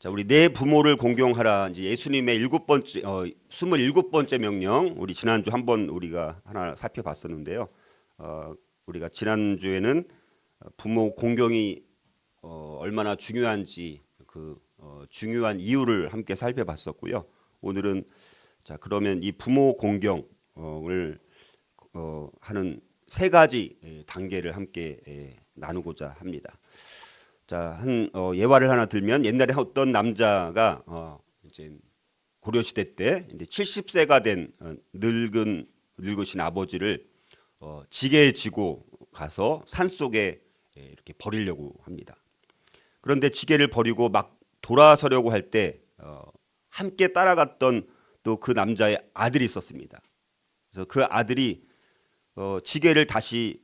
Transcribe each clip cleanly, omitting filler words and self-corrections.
자, 우리 내 부모를 공경하라. 이제 예수님의 27번째 명령. 우리 지난주 한번 우리가 하나 살펴봤었는데요. 우리가 지난주에는 부모 공경이 얼마나 중요한지 그 중요한 이유를 함께 살펴봤었고요. 오늘은 자, 그러면 이 부모 공경을 하는 세 가지 단계를 함께 나누고자 합니다. 자, 예화를 하나 들면 옛날에 어떤 남자가 이제 고려 시대 때 이제 70세가 된 늙으신 아버지를 지게에 지고 가서 산 속에 이렇게 버리려고 합니다. 그런데 지게를 버리고 막 돌아서려고 할 때 함께 따라갔던 또 그 남자의 아들이 있었습니다. 그래서 그 아들이 지게를 다시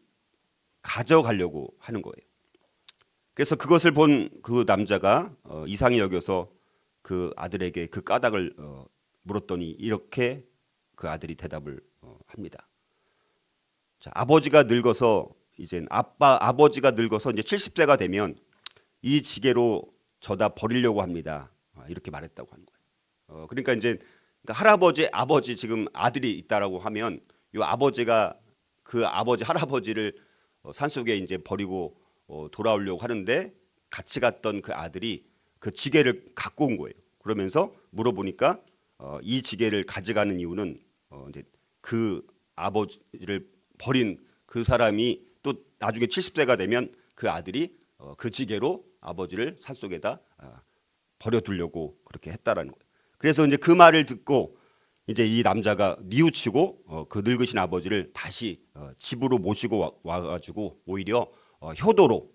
가져가려고 하는 거예요. 그래서 그것을 본 그 남자가 이상히 여겨서 그 아들에게 그 까닭을 물었더니 이렇게 그 아들이 대답을 합니다. 자, 아버지가 늙어서 이제 아버지가 늙어서 이제 70세가 되면 이 지게로 저다 버리려고 합니다. 이렇게 말했다고 하는 거예요. 그러니까 이제 할아버지, 아버지 지금 아들이 있다라고 하면 이 아버지가 그 아버지, 할아버지를 산속에 이제 버리고 돌아오려고 하는데 같이 갔던 그 아들이 그 지게를 갖고 온 거예요. 그러면서 물어보니까 이 지게를 가져가는 이유는 이제 그 아버지를 버린 그 사람이 또 나중에 70세가 되면 그 아들이 그 지게로 아버지를 산속에다 버려두려고 그렇게 했다라는 거예요. 그래서 이제 그 말을 듣고 이제 이 남자가 뉘우치고 그 늙으신 아버지를 다시 집으로 모시고 와가지고 오히려 효도로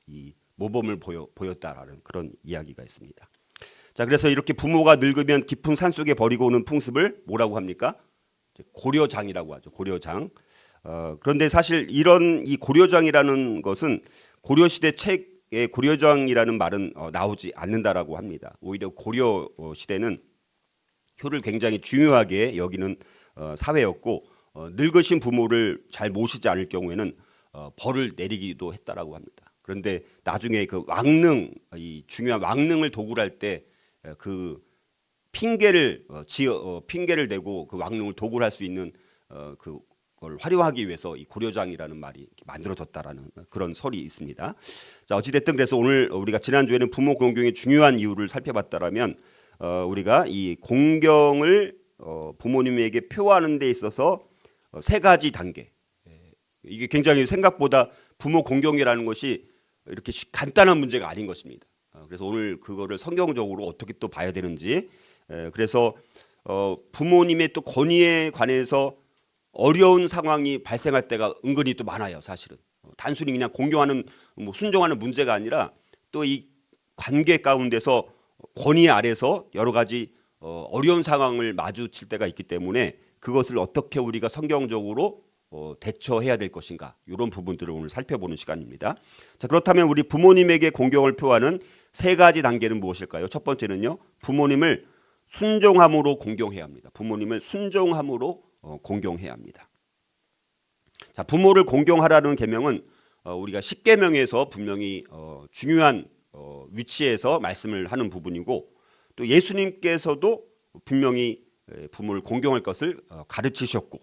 이 모범을 보였다라는 그런 이야기가 있습니다. 자, 그래서 이렇게 부모가 늙으면 깊은 산속에 버리고 오는 풍습을 뭐라고 합니까? 고려장이라고 하죠. 고려장. 그런데 사실 이런 이 고려장이라는 것은 고려시대 책에 고려장이라는 말은 나오지 않는다라고 합니다. 오히려 고려 시대는 효를 굉장히 중요하게 여기는 사회였고 늙으신 부모를 잘 모시지 않을 경우에는 벌을 내리기도 했다라고 합니다. 그런데 나중에 그 왕릉, 이 중요한 왕릉을 도굴 할 때 그 핑계를 대고 그 왕릉을 도굴할 수 있는 그걸 활용하기 위해서 이 고려장이라는 말이 만들어졌다라는 그런 설이 있습니다. 자, 어찌됐든 그래서 오늘 우리가 지난주에는 부모 공경의 중요한 이유를 살펴봤다라면 우리가 이 공경을 부모님에게 표하는 데 있어서 세 가지 단계. 이게 굉장히 생각보다 부모 공경이라는 것이 이렇게 간단한 문제가 아닌 것입니다. 그래서 오늘 그거를 성경적으로 어떻게 또 봐야 되는지, 그래서 부모님의 또 권위에 관해서 어려운 상황이 발생할 때가 은근히 또 많아요. 사실은 단순히 그냥 공경하는 순종하는 문제가 아니라 또 이 관계 가운데서 권위 아래서 여러 가지 어려운 상황을 마주칠 때가 있기 때문에 그것을 어떻게 우리가 성경적으로 대처해야 될 것인가, 이런 부분들을 오늘 살펴보는 시간입니다. 자, 그렇다면 우리 부모님에게 공경을 표하는 세 가지 단계는 무엇일까요? 첫 번째는요, 부모님을 순종함으로 공경해야 합니다. 부모님을 순종함으로 공경해야 합니다. 자, 부모를 공경하라는 계명은 우리가 십계명에서 분명히 중요한 위치에서 말씀을 하는 부분이고, 또 예수님께서도 분명히 부모를 공경할 것을 가르치셨고,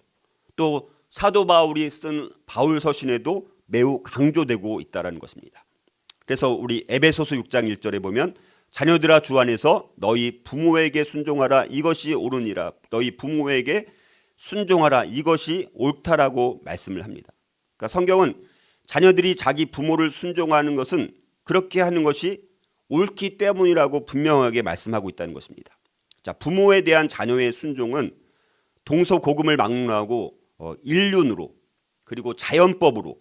또 사도 바울이 쓴 바울 서신에도 매우 강조되고 있다라는 것입니다. 그래서 우리 에베소서 6장 1절에 보면 자녀들아 주 안에서 너희 부모에게 순종하라 이것이 옳으니라, 너희 부모에게 순종하라 이것이 옳다라고 말씀을 합니다. 그러니까 성경은 자녀들이 자기 부모를 순종하는 것은 그렇게 하는 것이 옳기 때문이라고 분명하게 말씀하고 있다는 것입니다. 자, 부모에 대한 자녀의 순종은 동서고금을 막론하고 인륜으로, 그리고 자연법으로,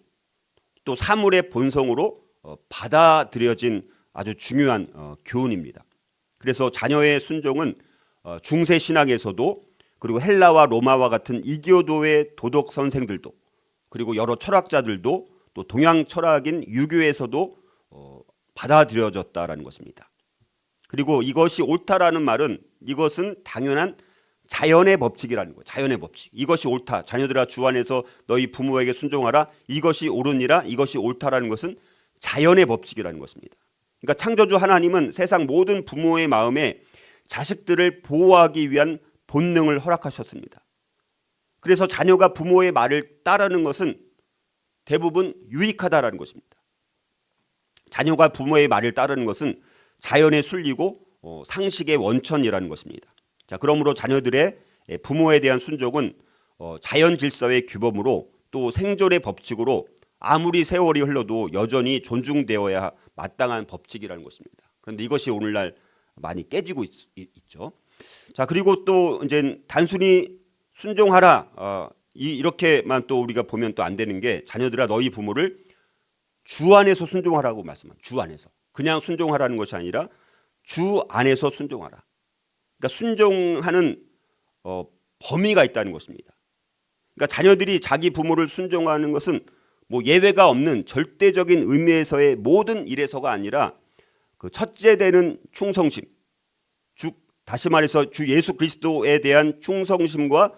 또 사물의 본성으로 받아들여진 아주 중요한 교훈입니다. 그래서 자녀의 순종은 중세 신학에서도, 그리고 헬라와 로마와 같은 이교도의 도덕 선생들도, 그리고 여러 철학자들도, 또 동양 철학인 유교에서도 받아들여졌다라는 것입니다. 그리고 이것이 옳다라는 말은 이것은 당연한 자연의 법칙이라는 거예요. 자연의 법칙. 이것이 옳다. 자녀들아 주 안에서 너희 부모에게 순종하라. 이것이 옳으니라. 이것이 옳다라는 것은 자연의 법칙이라는 것입니다. 그러니까 창조주 하나님은 세상 모든 부모의 마음에 자식들을 보호하기 위한 본능을 허락하셨습니다. 그래서 자녀가 부모의 말을 따르는 것은 대부분 유익하다라는 것입니다. 자녀가 부모의 말을 따르는 것은 자연의 순리고 상식의 원천이라는 것입니다. 자, 그러므로 자녀들의 부모에 대한 순종은 자연 질서의 규범으로 또 생존의 법칙으로 아무리 세월이 흘러도 여전히 존중되어야 마땅한 법칙이라는 것입니다. 그런데 이것이 오늘날 많이 깨지고 있죠. 자, 그리고 또 이제 단순히 순종하라 이렇게만 또 우리가 보면 또 안 되는 게 자녀들아 너희 부모를 주 안에서 순종하라고 말씀합니다. 주 안에서. 그냥 순종하라는 것이 아니라 주 안에서 순종하라. 그러니까 순종하는 범위가 있다는 것입니다. 그러니까 자녀들이 자기 부모를 순종하는 것은 뭐 예외가 없는 절대적인 의미에서의 모든 일에서가 아니라 그 첫째 되는 충성심, 다시 말해서 주 예수 그리스도에 대한 충성심과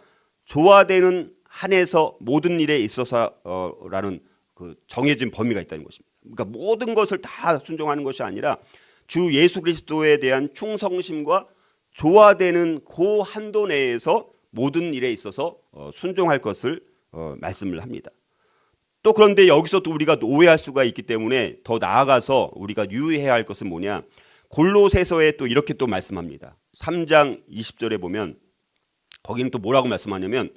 조화되는 한에서 모든 일에 있어서라는 그 정해진 범위가 있다는 것입니다. 그러니까 모든 것을 다 순종하는 것이 아니라 주 예수 그리스도에 대한 충성심과 조화되는 그 한도 내에서 모든 일에 있어서 순종할 것을 말씀을 합니다. 또 그런데 여기서 또 우리가 오해할 수가 있기 때문에 더 나아가서 우리가 유의해야 할 것은 뭐냐? 골로새서에 또 이렇게 또 말씀합니다. 3장 20절에 보면 거기는 또 뭐라고 말씀하냐면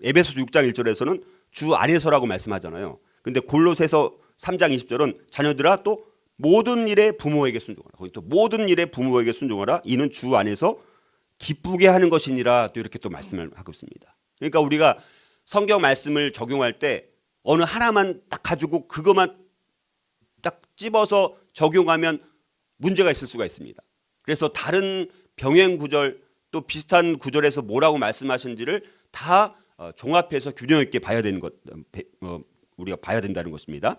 에베소서 6장 1절에서는 주 안에서라고 말씀하잖아요. 근데 골로새서 3장 20절은 자녀들아 또 모든 일에 부모에게 순종하라. 거기 또 모든 일에 부모에게 순종하라. 이는 주 안에서 기쁘게 하는 것이니라 또 이렇게 또 말씀을 하고 있습니다. 그러니까 우리가 성경 말씀을 적용할 때 어느 하나만 딱 가지고 그것만 딱 집어서 적용하면 문제가 있을 수가 있습니다. 그래서 다른 병행 구절 또 비슷한 구절에서 뭐라고 말씀하신지를 다 종합해서 균형 있게 봐야 되는 것, 우리가 봐야 된다는 것입니다.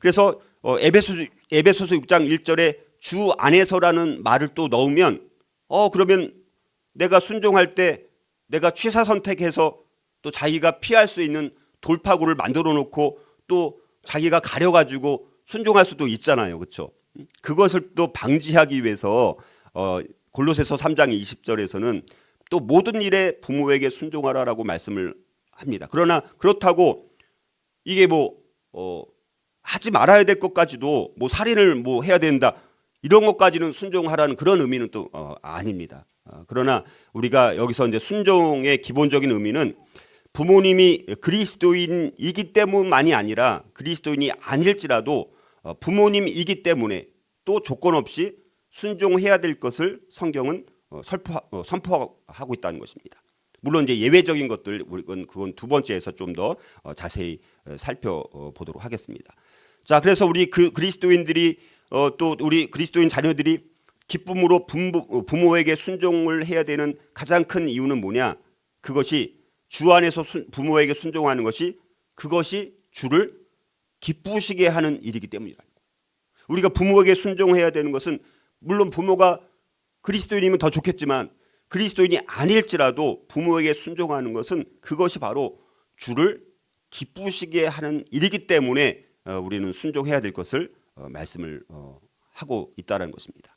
그래서 에베소서 6장 1절에 주 안에서라는 말을 또 넣으면 그러면 내가 순종할 때 내가 취사 선택해서 또 자기가 피할 수 있는 돌파구를 만들어 놓고 또 자기가 가려가지고 순종할 수도 있잖아요. 그렇죠? 그것을 또 방지하기 위해서 골로새서 3장 20절에서는 또 모든 일에 부모에게 순종하라라고 말씀을 합니다. 그러나 그렇다고 이게 하지 말아야 될 것까지도 살인을 해야 된다 이런 것까지는 순종하라는 그런 의미는 또 아닙니다. 그러나 우리가 여기서 이제 순종의 기본적인 의미는 부모님이 그리스도인이기 때문만이 아니라 그리스도인이 아닐지라도 부모님이기 때문에 또 조건 없이 순종해야 될 것을 성경은 선포하고 있다는 것입니다. 물론 이제 예외적인 것들 그건 두 번째에서 좀 더 자세히 살펴보도록 하겠습니다. 자, 그래서 우리 그리스도인들이 또 우리 그리스도인 자녀들이 기쁨으로 부모에게 순종을 해야 되는 가장 큰 이유는 뭐냐? 그것이 주 안에서 부모에게 순종하는 것이 그것이 주를 기쁘시게 하는 일이기 때문이라는 거예요. 우리가 부모에게 순종해야 되는 것은 물론 부모가 그리스도인이면 더 좋겠지만 그리스도인이 아닐지라도 부모에게 순종하는 것은 그것이 바로 주를 기쁘시게 하는 일이기 때문에 우리는 순종해야 될 것을 말씀을 하고 있다는 것입니다.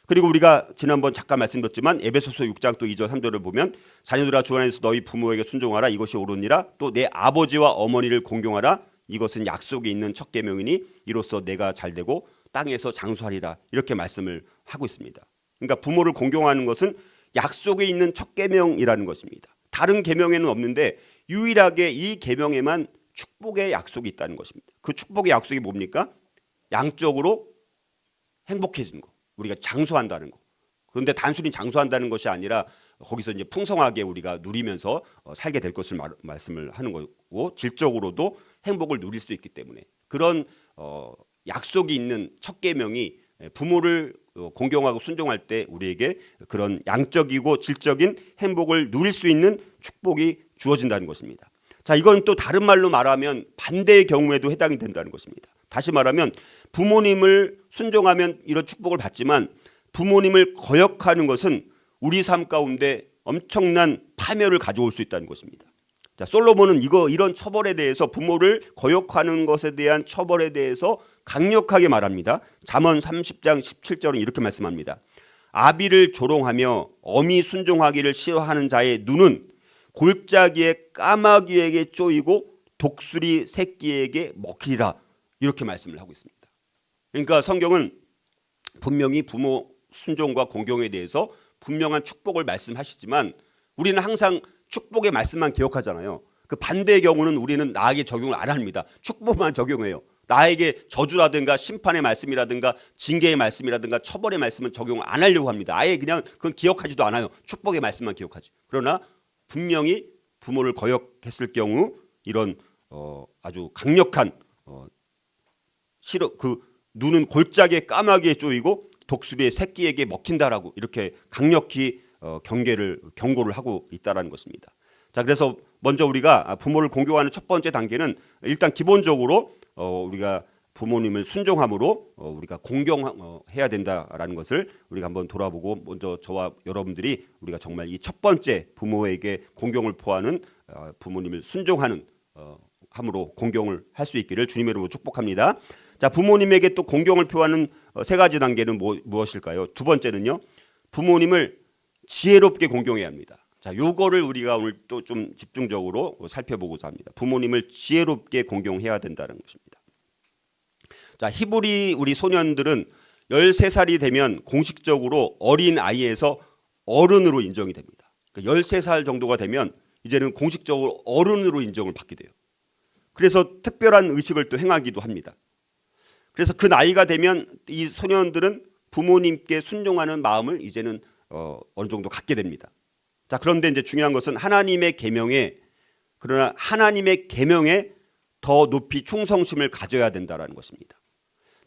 그리고 우리가 지난번 잠깐 말씀드렸지만 에베소서 6장 또 2절 3절을 보면 자녀들아 주 안에서 너희 부모에게 순종하라 이것이 옳으니라 또 내 아버지와 어머니를 공경하라 이것은 약속이 있는 첫 계명이니 이로써 내가 잘되고 땅에서 장수하리라 이렇게 말씀을 하고 있습니다. 그러니까 부모를 공경하는 것은 약속에 있는 첫 계명이라는 것입니다. 다른 계명에는 없는데 유일하게 이 계명에만 축복의 약속이 있다는 것입니다. 그 축복의 약속이 뭡니까? 양적으로 행복해지는 거. 우리가 장수한다는 거. 그런데 단순히 장수한다는 것이 아니라 거기서 이제 풍성하게 우리가 누리면서 살게 될 것을 말씀을 하는 거고 질적으로도 행복을 누릴 수 있기 때문에 그런 약속이 있는 첫 계명이 부모를 공경하고 순종할 때 우리에게 그런 양적이고 질적인 행복을 누릴 수 있는 축복이 주어진다는 것입니다. 자, 이건 또 다른 말로 말하면 반대의 경우에도 해당이 된다는 것입니다. 다시 말하면 부모님을 순종하면 이런 축복을 받지만 부모님을 거역하는 것은 우리 삶 가운데 엄청난 파멸을 가져올 수 있다는 것입니다. 자, 솔로몬은 이런 처벌에 대해서 부모를 거역하는 것에 대한 처벌에 대해서 강력하게 말합니다. 잠언 30장 17절은 이렇게 말씀합니다. 아비를 조롱하며 어미 순종하기를 싫어하는 자의 눈은 골짜기의 까마귀에게 쪼이고 독수리 새끼에게 먹히리라, 이렇게 말씀을 하고 있습니다. 그러니까 성경은 분명히 부모 순종과 공경에 대해서 분명한 축복을 말씀하시지만 우리는 항상 축복의 말씀만 기억하잖아요. 그 반대의 경우는 우리는 나에게 적용을 안 합니다. 축복만 적용해요. 나에게 저주라든가 심판의 말씀이라든가 징계의 말씀이라든가 처벌의 말씀은 적용 안 하려고 합니다. 아예 그냥 그건 기억하지도 않아요. 축복의 말씀만 기억하지. 그러나 분명히 부모를 거역했을 경우 이런 아주 강력한 그 눈은 골짜기의 까마귀에 쪼이고 독수리의 새끼에게 먹힌다라고 이렇게 강력히 경고를 하고 있다라는 것입니다. 자, 그래서 먼저 우리가 부모를 공경하는 첫 번째 단계는 일단 기본적으로 우리가 부모님을 순종함으로 우리가 공경해야 된다라는 것을 우리가 한번 돌아보고, 먼저 저와 여러분들이 우리가 정말 이 첫 번째 부모에게 공경을 포하는 부모님을 순종하는 함으로 공경을 할 수 있기를 주님의 이름으로 축복합니다. 자, 부모님에게 또 공경을 표하는 세 가지 단계는 무엇일까요? 두 번째는요, 부모님을 지혜롭게 공경해야 합니다. 자, 요거를 우리가 오늘 또 좀 집중적으로 살펴보고자 합니다. 부모님을 지혜롭게 공경해야 된다는 것입니다. 자, 히브리 우리 소년들은 13살이 되면 공식적으로 어린 아이에서 어른으로 인정이 됩니다. 그러니까 13살 정도가 되면 이제는 공식적으로 어른으로 인정을 받게 돼요. 그래서 특별한 의식을 또 행하기도 합니다. 그래서 그 나이가 되면 이 소년들은 부모님께 순종하는 마음을 이제는 어느 정도 갖게 됩니다. 자, 그런데 이제 중요한 것은 하나님의 계명에 더 높이 충성심을 가져야 된다라는 것입니다.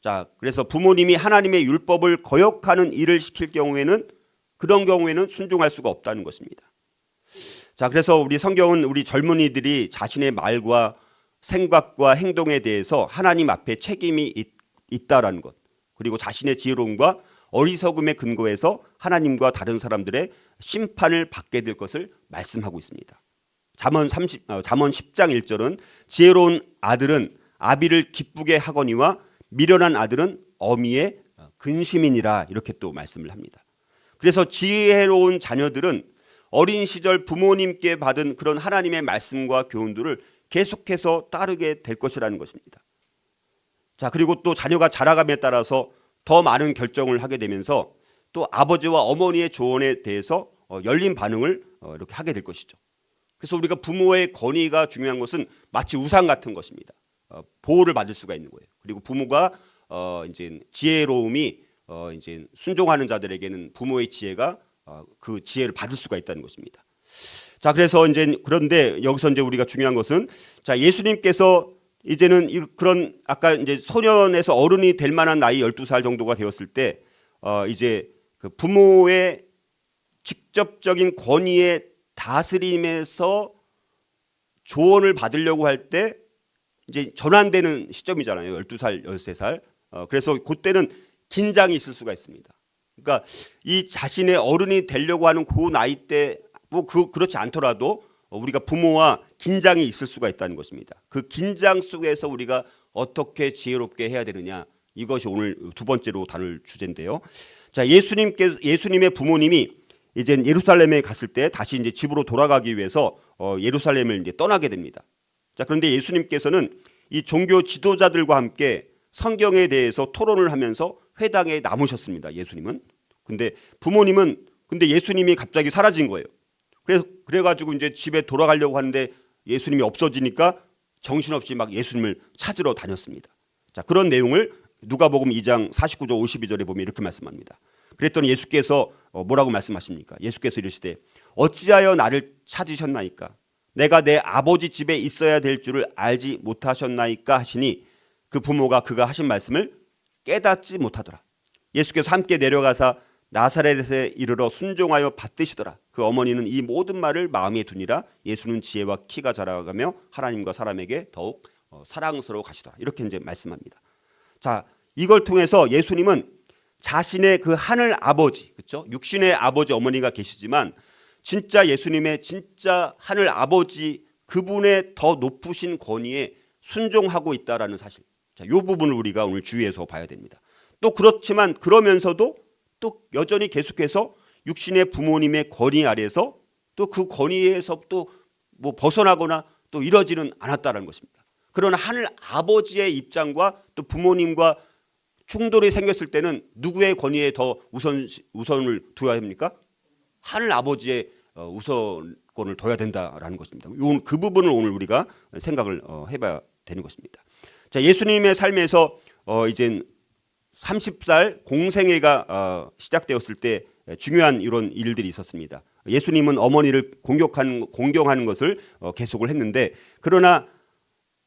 자, 그래서 부모님이 하나님의 율법을 거역하는 일을 시킬 경우에는, 그런 경우에는 순종할 수가 없다는 것입니다. 자, 그래서 우리 성경은 우리 젊은이들이 자신의 말과 생각과 행동에 대해서 하나님 앞에 책임이 있다라는 것, 그리고 자신의 지혜로움과 어리석음에 근거해서 하나님과 다른 사람들의 심판을 받게 될 것을 말씀하고 있습니다. 잠언 10장 1절은 지혜로운 아들은 아비를 기쁘게 하거니와 미련한 아들은 어미의 근심이니라, 이렇게 또 말씀을 합니다. 그래서 지혜로운 자녀들은 어린 시절 부모님께 받은 그런 하나님의 말씀과 교훈들을 계속해서 따르게 될 것이라는 것입니다. 자, 그리고 또 자녀가 자라감에 따라서 더 많은 결정을 하게 되면서 또 아버지와 어머니의 조언에 대해서 열린 반응을 이렇게 하게 될 것이죠. 그래서 우리가 부모의 권위가 중요한 것은 마치 우상 같은 것입니다. 보호를 받을 수가 있는 거예요. 그리고 부모가 이제 지혜로움이 이제 순종하는 자들에게는 부모의 지혜가 그 지혜를 받을 수가 있다는 것입니다. 자, 그래서 이제 그런데 여기서 이제 우리가 중요한 것은, 자, 예수님께서 이제는 그런 아까 이제 소년에서 어른이 될 만한 나이 12살 정도가 되었을 때 이제 그 부모의 직접적인 권위의 다스림에서 조언을 받으려고 할 때 이제 전환되는 시점이잖아요. 12살, 13살. 그래서 그때는 긴장이 있을 수가 있습니다. 그러니까 이 자신의 어른이 되려고 하는 그 나이 때 뭐 그렇지 않더라도 우리가 부모와 긴장이 있을 수가 있다는 것입니다. 그 긴장 속에서 우리가 어떻게 지혜롭게 해야 되느냐, 이것이 오늘 두 번째로 다룰 주제인데요. 자, 예수님의 부모님이 이제 예루살렘에 갔을 때 다시 이제 집으로 돌아가기 위해서 예루살렘을 이제 떠나게 됩니다. 자, 그런데 예수님께서는 이 종교 지도자들과 함께 성경에 대해서 토론을 하면서 회당에 남으셨습니다. 예수님은. 근데 예수님이 갑자기 사라진 거예요. 그래가지고 이제 집에 돌아가려고 하는데 예수님이 없어지니까 정신없이 막 예수님을 찾으러 다녔습니다. 자, 그런 내용을 누가복음 2장 49절 52절에 보면 이렇게 말씀합니다. 그랬더니 예수께서 뭐라고 말씀하십니까? 예수께서 이르시되 어찌하여 나를 찾으셨나이까? 내가 내 아버지 집에 있어야 될 줄을 알지 못하셨나이까 하시니 그 부모가 그가 하신 말씀을 깨닫지 못하더라. 예수께서 함께 내려가사 나사렛에 이르러 순종하여 받드시더라. 그 어머니는 이 모든 말을 마음에 두니라. 예수는 지혜와 키가 자라가며 하나님과 사람에게 더욱 사랑스러워 가시더라. 이렇게 이제 말씀합니다. 자, 이걸 통해서 예수님은 자신의 그 하늘 아버지, 그렇죠? 육신의 아버지 어머니가 계시지만 진짜 예수님의 진짜 하늘 아버지, 그분의 더 높으신 권위에 순종하고 있다라는 사실. 자, 자, 요 부분을 우리가 오늘 주의해서 봐야 됩니다. 또 그렇지만 그러면서도 또 여전히 계속해서 육신의 부모님의 권위 아래서 또 그 권위에서 또 뭐 벗어나거나 또 이러지는 않았다는 것입니다. 그러나 하늘 아버지의 입장과 또 부모님과 충돌이 생겼을 때는 누구의 권위에 더 우선을 둬야 합니까? 하늘 아버지의 우선권을 둬야 된다라는 것입니다. 그 부분을 오늘 우리가 생각을 해봐야 되는 것입니다. 자, 예수님의 삶에서 이제 30살 공생애가 시작되었을 때 중요한 이런 일들이 있었습니다. 예수님은 어머니를 공경하는 것을 계속을 했는데, 그러나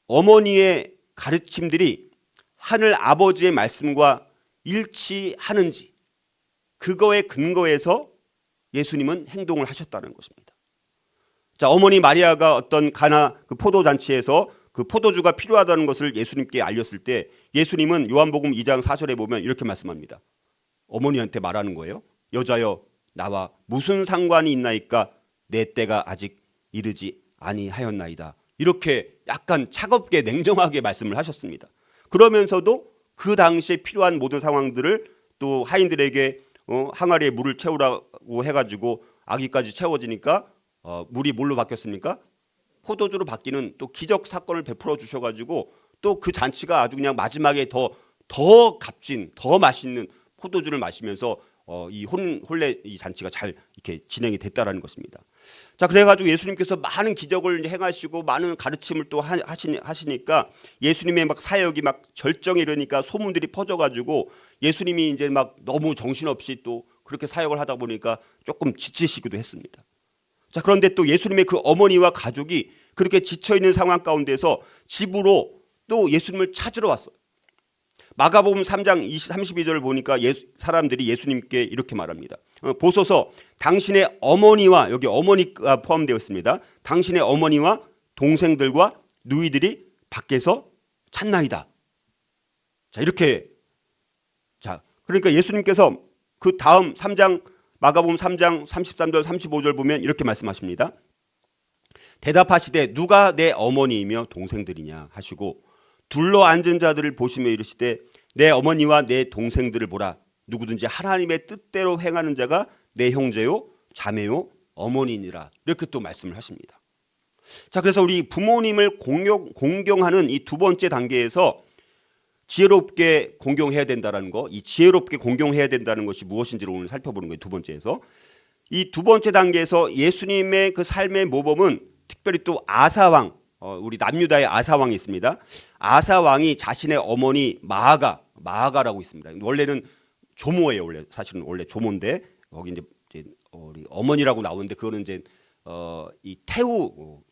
어머니의 가르침들이 하늘 아버지의 말씀과 일치하는지 그거에 근거해서 예수님은 행동을 하셨다는 것입니다. 자, 어머니 마리아가 어떤 가나 그 포도잔치에서 그 포도주가 필요하다는 것을 예수님께 알렸을 때 예수님은 요한복음 2장 4절에 보면 이렇게 말씀합니다. 어머니한테 말하는 거예요. 여자여, 나와 무슨 상관이 있나이까? 내 때가 아직 이르지 아니하였나이다. 이렇게 약간 차갑게 냉정하게 말씀을 하셨습니다. 그러면서도 그 당시에 필요한 모든 상황들을 또 하인들에게 항아리에 물을 채우라고 해가지고 아기까지 채워지니까 물이 뭘로 바뀌었습니까? 포도주로 바뀌는 또 기적 사건을 베풀어 주셔가지고 또 그 잔치가 아주 그냥 마지막에 더 값진 더 맛있는 포도주를 마시면서 이 혼례 이 잔치가 잘 이렇게 진행이 됐다라는 것입니다. 자, 그래가지고 예수님께서 많은 기적을 행하시고 많은 가르침을 또 하시니까 예수님의 막 사역이 막 절정에 이르니까 소문들이 퍼져가지고 예수님이 이제 막 너무 정신없이 또 그렇게 사역을 하다 보니까 조금 지치시기도 했습니다. 자, 그런데 또 예수님의 그 어머니와 가족이 그렇게 지쳐 있는 상황 가운데서 집으로 또 예수님을 찾으러 왔어요. 마가복음 3장 32절을 보니까 사람들이 예수님께 이렇게 말합니다. 보소서, 당신의 어머니와, 여기 어머니가 포함되어 있습니다. 당신의 어머니와 동생들과 누이들이 밖에서 찾나이다. 자, 이렇게, 자, 그러니까 예수님께서 그 다음 3장 마가복음 3장 33절 35절 보면 이렇게 말씀하십니다. 대답하시되 누가 내 어머니이며 동생들이냐 하시고 둘러 앉은 자들을 보시며 이르시되 내 어머니와 내 동생들을 보라. 누구든지 하나님의 뜻대로 행하는 자가 내 형제요 자매요 어머니니라. 이렇게 또 말씀을 하십니다. 자, 그래서 우리 부모님을 공경하는 이 두 번째 단계에서 지혜롭게 공경해야 된다는 거, 이 지혜롭게 공경해야 된다는 것이 무엇인지를 오늘 살펴보는 거예요. 두 번째에서 이 두 번째 단계에서 예수님의 그 삶의 모범은 특별히 또 아사왕, 우리 남유다의 아사왕이 있습니다. 아사왕이 자신의 어머니 마아가라고 있습니다. 원래는 조모예요. 원래 조모인데 거기 이제 우리 어머니라고 나오는데 그거는 이제 이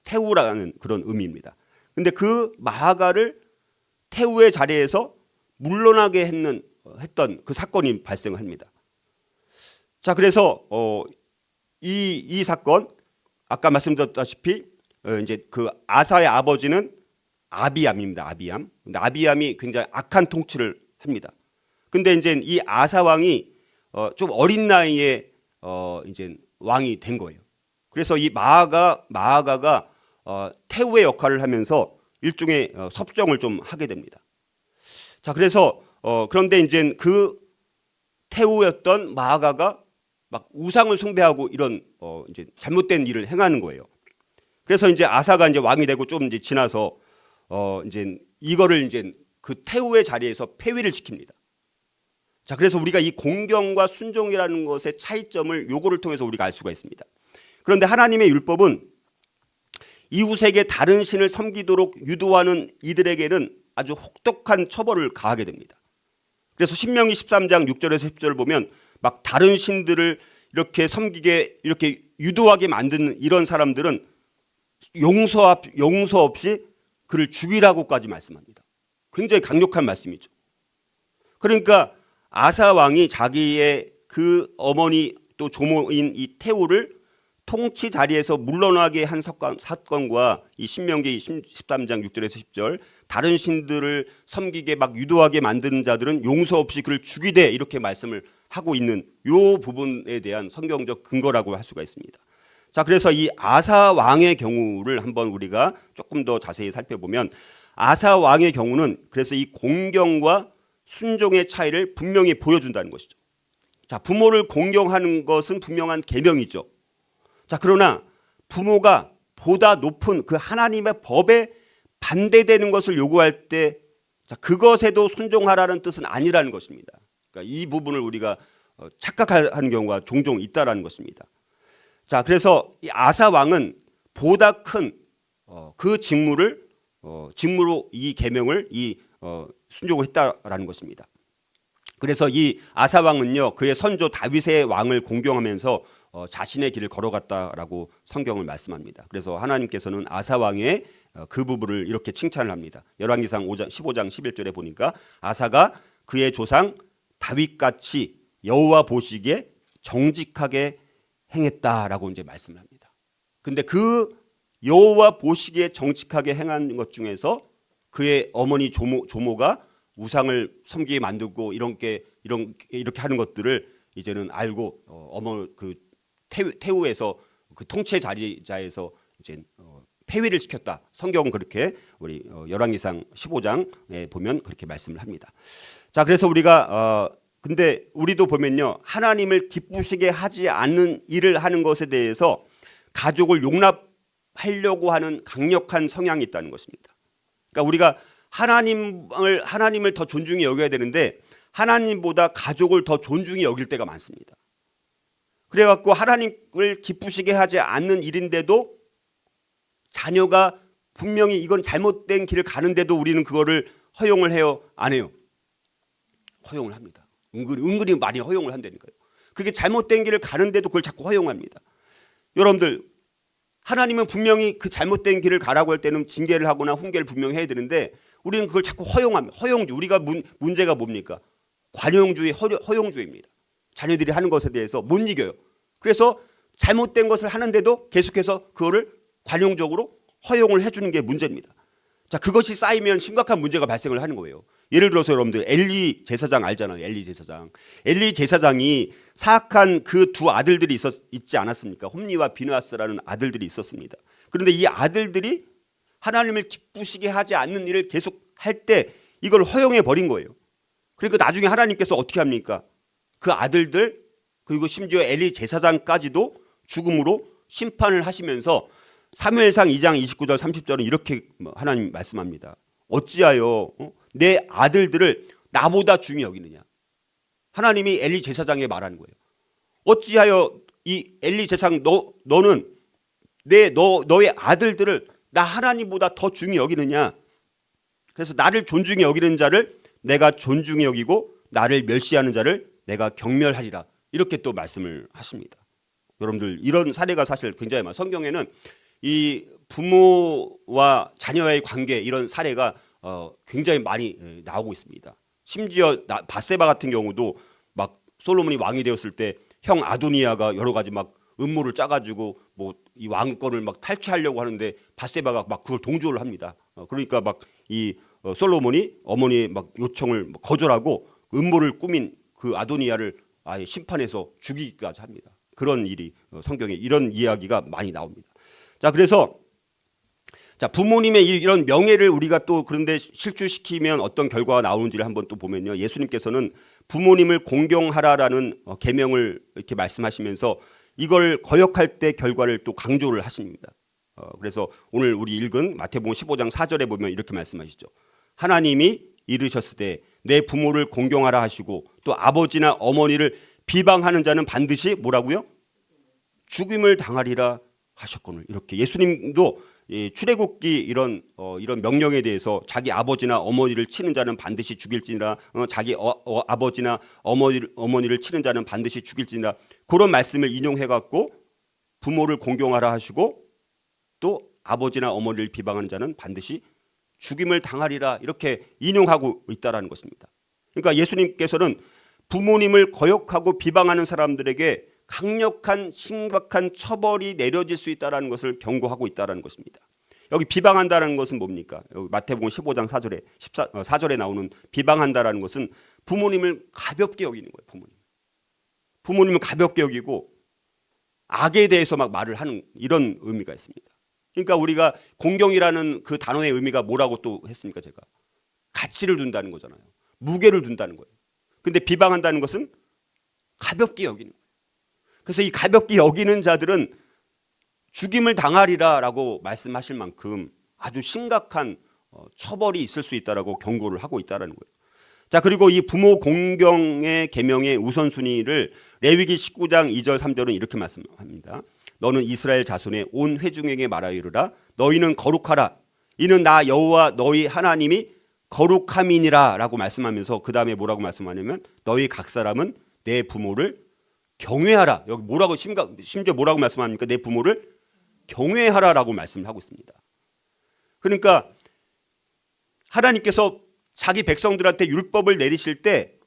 태우라는 그런 의미입니다. 근데 그 마아가를 태우의 자리에서 물러나게 했던 그 사건이 발생합니다. 자, 그래서 이 사건 아까 말씀드렸다시피 이제 그 아사의 아버지는 아비암입니다. 아비암. 근데 아비암이 굉장히 악한 통치를 합니다. 근데 이제 이 아사 왕이 좀 어린 나이에 이제 왕이 된 거예요. 그래서 이 마아가가 태우의 역할을 하면서 일종의 섭정을 좀 하게 됩니다. 자, 그래서 그런데 이제 그 태우였던 마아가가 막 우상을 숭배하고 이런 이제 잘못된 일을 행하는 거예요. 그래서 이제 아사가 이제 왕이 되고 좀 이제 지나서 이제 이거를 이제 그 태우의 자리에서 폐위를 시킵니다. 자, 그래서 우리가 이 공경과 순종이라는 것의 차이점을 요거를 통해서 우리가 알 수가 있습니다. 그런데 하나님의 율법은 이웃에게 다른 신을 섬기도록 유도하는 이들에게는 아주 혹독한 처벌을 가하게 됩니다. 그래서 신명기 13장 6절에서 10절을 보면 막 다른 신들을 이렇게 섬기게 이렇게 유도하게 만드는 이런 사람들은 용서 없이 그를 죽이라고까지 말씀합니다. 굉장히 강력한 말씀이죠. 그러니까 아사 왕이 자기의 그 어머니 또 조모인 이 태우를 통치 자리에서 물러나게 한 사건과 이 신명기 13장 6절에서 10절 다른 신들을 섬기게 막 유도하게 만드는 자들은 용서 없이 그를 죽이되 이렇게 말씀을 하고 있는 이 부분에 대한 성경적 근거라고 할 수가 있습니다. 자, 그래서 이 아사 왕의 경우를 한번 우리가 조금 더 자세히 살펴보면 아사 왕의 경우는 그래서 이 공경과 순종의 차이를 분명히 보여준다는 것이죠. 자, 부모를 공경하는 것은 분명한 계명이죠. 자, 그러나 부모가 보다 높은 그 하나님의 법에 반대되는 것을 요구할 때, 자, 그것에도 순종하라는 뜻은 아니라는 것입니다. 그러니까 이 부분을 우리가 착각하는 경우가 종종 있다라는 것입니다. 자, 그래서 이 아사 왕은 보다 큰 그 직무로 이 계명을 순종을 했다라는 것입니다. 그래서 이 아사 왕은요, 그의 선조 다윗의 왕을 공경하면서 자신의 길을 걸어갔다라고 성경을 말씀합니다. 그래서 하나님께서는 아사 왕의 그 부분을 이렇게 칭찬을 합니다. 열왕기상 15장 11절에 보니까 아사가 그의 조상 다윗같이 여호와 보시기에 정직하게 행했다라고 이제 말씀을 합니다. 근데 그 여호와 보시기에 정직하게 행한 것 중에서 그의 어머니 조모가 우상을 섬기게 만들고 이렇게 하는 것들을 이제는 알고 그 태우에서 그 통치 자리자에서 이제 폐위를 시켰다. 성경은 그렇게 우리 열왕기상 15장에 보면 그렇게 말씀을 합니다. 자, 그래서 우리가 근데 우리도 보면요, 하나님을 기쁘시게 하지 않는 일을 하는 것에 대해서 가족을 용납하려고 하는 강력한 성향이 있다는 것입니다. 그러니까 우리가 하나님을 더 존중히 여겨야 되는데 하나님보다 가족을 더 존중히 여길 때가 많습니다. 그래갖고 하나님을 기쁘시게 하지 않는 일인데도 자녀가 분명히 이건 잘못된 길을 가는데도 우리는 그거를 허용을 해요? 안 해요? 허용을 합니다. 은근히 많이 허용을 한다니까요. 그게 잘못된 길을 가는데도 그걸 자꾸 허용합니다. 여러분들, 하나님은 분명히 그 잘못된 길을 가라고 할 때는 징계를 하거나 훈계를 분명히 해야 되는데 우리는 그걸 자꾸 허용합니다. 허용주의. 우리가 문제가 뭡니까? 관용주의, 허용주의입니다. 자녀들이 하는 것에 대해서 못 이겨요. 그래서 잘못된 것을 하는데도 계속해서 그거를 관용적으로 허용을 해주는 게 문제입니다. 자, 그것이 쌓이면 심각한 문제가 발생을 하는 거예요. 예를 들어서 여러분들 엘리 제사장 알잖아요. 엘리 제사장이 사악한 그 두 아들들이 있지 않았습니까? 홈리와 비느하스라는 아들들이 있었습니다. 그런데 이 아들들이 하나님을 기쁘시게 하지 않는 일을 계속 할 때 이걸 허용해 버린 거예요. 그러니까 나중에 하나님께서 어떻게 합니까? 그 아들들 그리고 심지어 엘리 제사장까지도 죽음으로 심판을 하시면서 사무엘상 2장 29절 30절은 이렇게 하나님 말씀합니다. 어찌하여 내 아들들을 나보다 중히 여기느냐. 하나님이 엘리 제사장에 말하는 거예요. 어찌하여 이 엘리 제사장 너는 너의 아들들을 나 하나님보다 더 중히 여기느냐. 그래서 나를 존중히 여기는 자를 내가 존중히 여기고 나를 멸시하는 자를 내가 경멸하리라. 이렇게 또 말씀을 하십니다. 여러분들 이런 사례가 사실 굉장히 많아요. 성경에는 이 부모와 자녀의 관계 이런 사례가 굉장히 많이 나오고 있습니다. 심지어 밧세바 같은 경우도 막 솔로몬이 왕이 되었을 때 형 아도니아가 여러 가지 막 음모를 짜가지고 뭐 이 왕권을 막 탈취하려고 하는데 밧세바가 막 그걸 동조를 합니다. 그러니까 막 이 솔로몬이 어머니의 막 요청을 거절하고 음모를 꾸민 그 아도니아를 아예 심판해서 죽이기까지 합니다. 그런 일이 성경에 이런 이야기가 많이 나옵니다. 자, 그래서 자, 부모님의 이런 명예를 우리가 또 그런데 실추시키면 어떤 결과가 나오는지를 한번 또 보면요. 예수님께서는 부모님을 공경하라라는 계명을 이렇게 말씀하시면서 이걸 거역할 때 결과를 또 강조를 하십니다. 그래서 오늘 우리 읽은 마태복음 15장 4절에 보면 이렇게 말씀하시죠. 하나님이 이르셨을 때 내 부모를 공경하라 하시고 또 아버지나 어머니를 비방하는 자는 반드시 뭐라고요? 죽임을 당하리라 하셨거늘. 이렇게 예수님도 출애굽기 이런 명령에 대해서 자기 아버지나 어머니를 치는 자는 반드시 죽일지니라, 자기 아버지나 어머니를 치는 자는 반드시 죽일지니라, 그런 말씀을 인용해 갖고 부모를 공경하라 하시고 또 아버지나 어머니를 비방하는 자는 반드시 죽임을 당하리라 이렇게 인용하고 있다라는 것입니다. 그러니까 예수님께서는 부모님을 거역하고 비방하는 사람들에게 강력한 심각한 처벌이 내려질 수 있다는 것을 경고하고 있다는 것입니다. 여기 비방한다는 것은 뭡니까? 여기 마태복음 15장 4절에 나오는 비방한다는 것은 부모님을 가볍게 여기는 거예요. 부모님을 가볍게 여기고 악에 대해서 막 말을 하는 이런 의미가 있습니다. 그러니까 우리가 공경이라는 그 단어의 의미가 뭐라고 또 했습니까? 제가 가치를 둔다는 거잖아요. 무게를 둔다는 거예요. 근데 비방한다는 것은 가볍게 여기는 거예요. 그래서 이 가볍게 여기는 자들은 죽임을 당하리라라고 말씀하실 만큼 아주 심각한 처벌이 있을 수 있다라고 경고를 하고 있다라는 거예요. 자, 그리고 이 부모 공경의 계명의 우선순위를 레위기 19장 2절 3절은 이렇게 말씀합니다. 너는 이스라엘 자손의 온 회중에게 말하여 이르라. 너희는 거룩하라. 이는 나 여호와 너희 하나님이 거룩함이니라 라고 말씀하면서 그 다음에 뭐라고 말씀하냐면 너희 각 사람은 내 부모를 경외하라. 여기 뭐라고 심지어 뭐라고 말씀합니까? 내 부모를 경외하라라고 말씀을 하고 있습니다. 그러니까 하나님께서 자기 백성들한테 율법을 내리실 때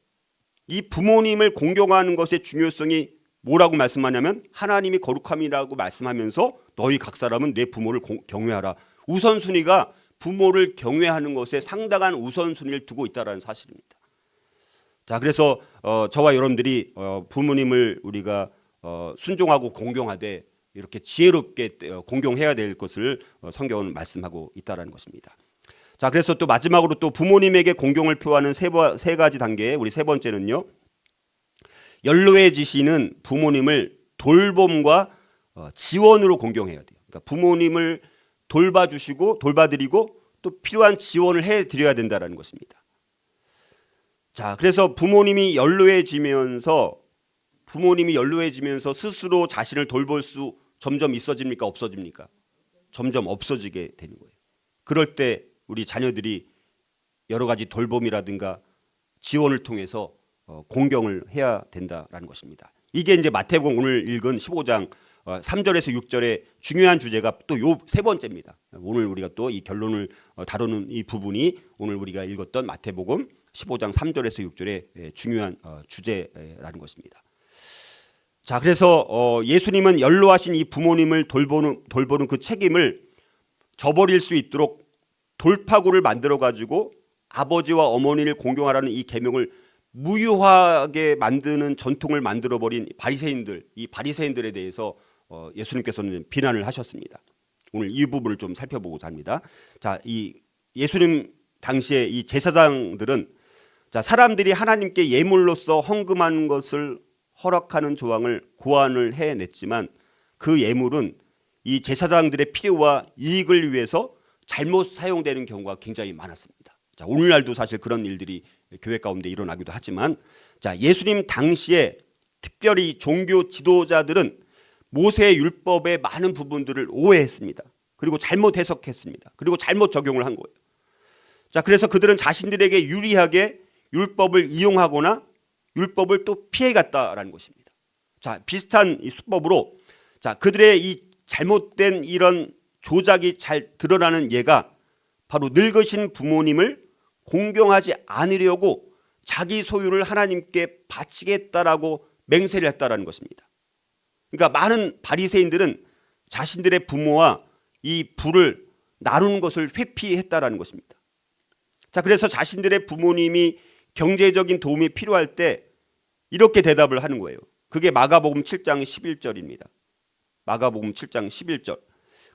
이 부모님을 공경하는 것의 중요성이 뭐라고 말씀하냐면 하나님이 거룩함이라고 말씀하면서 너희 각 사람은 내 부모를 경외하라. 우선순위가 부모를 경외하는 것에 상당한 우선순위를 두고 있다는 사실입니다. 자, 그래서 저와 여러분들이 부모님을 우리가 순종하고 공경하되 이렇게 지혜롭게 공경해야 될 것을 성경은 말씀하고 있다는 것입니다. 자, 그래서 또 마지막으로 또 부모님에게 공경을 표하는 세 가지 단계, 우리 세 번째는요. 연로해지시는 부모님을 돌봄과 지원으로 공경해야 돼요. 그러니까 부모님을 돌봐주시고 돌봐드리고 또 필요한 지원을 해드려야 된다는 것입니다. 자, 그래서 부모님이 연로해지면서 스스로 자신을 돌볼 수 점점 있어집니까? 없어집니까? 점점 없어지게 되는 거예요. 그럴 때 우리 자녀들이 여러 가지 돌봄이라든가 지원을 통해서 공경을 해야 된다라는 것입니다. 이게 이제 마태복음 오늘 읽은 15장 3절에서 6절의 중요한 주제가 또 요 세 번째입니다. 오늘 우리가 또 이 결론을 다루는 이 부분이 오늘 우리가 읽었던 마태복음 15장 3절에서 6절의 중요한 주제라는 것입니다. 자, 그래서 예수님은 연로하신 이 부모님을 돌보는 그 책임을 저버릴 수 있도록 돌파구를 만들어 가지고 아버지와 어머니를 공경하라는 이 계명을 무효하게 만드는 전통을 만들어 버린 이 바리새인들에 대해서 예수님께서는 비난을 하셨습니다. 오늘 이 부분을 좀 살펴보고자 합니다. 자, 이 예수님 당시에 이 제사장들은 자, 사람들이 하나님께 예물로서 헌금하는 것을 허락하는 조항을 고안을 해냈지만 그 예물은 이 제사장들의 필요와 이익을 위해서 잘못 사용되는 경우가 굉장히 많았습니다. 자, 오늘날도 사실 그런 일들이 교회 가운데 일어나기도 하지만 자, 예수님 당시에 특별히 종교 지도자들은 모세의 율법의 많은 부분들을 오해했습니다. 그리고 잘못 해석했습니다. 그리고 잘못 적용을 한 거예요. 자, 그래서 그들은 자신들에게 유리하게 율법을 이용하거나 율법을 또 피해갔다라는 것입니다. 자, 비슷한 이 수법으로 자, 그들의 이 잘못된 이런 조작이 잘 드러나는 예가 바로 늙으신 부모님을 공경하지 않으려고 자기 소유를 하나님께 바치겠다라고 맹세를 했다라는 것입니다. 그러니까 많은 바리새인들은 자신들의 부모와 이 부를 나누는 것을 회피했다라는 것입니다. 자, 그래서 자신들의 부모님이 경제적인 도움이 필요할 때 이렇게 대답을 하는 거예요. 그게 마가복음 7장 11절입니다. 마가복음 7장 11절.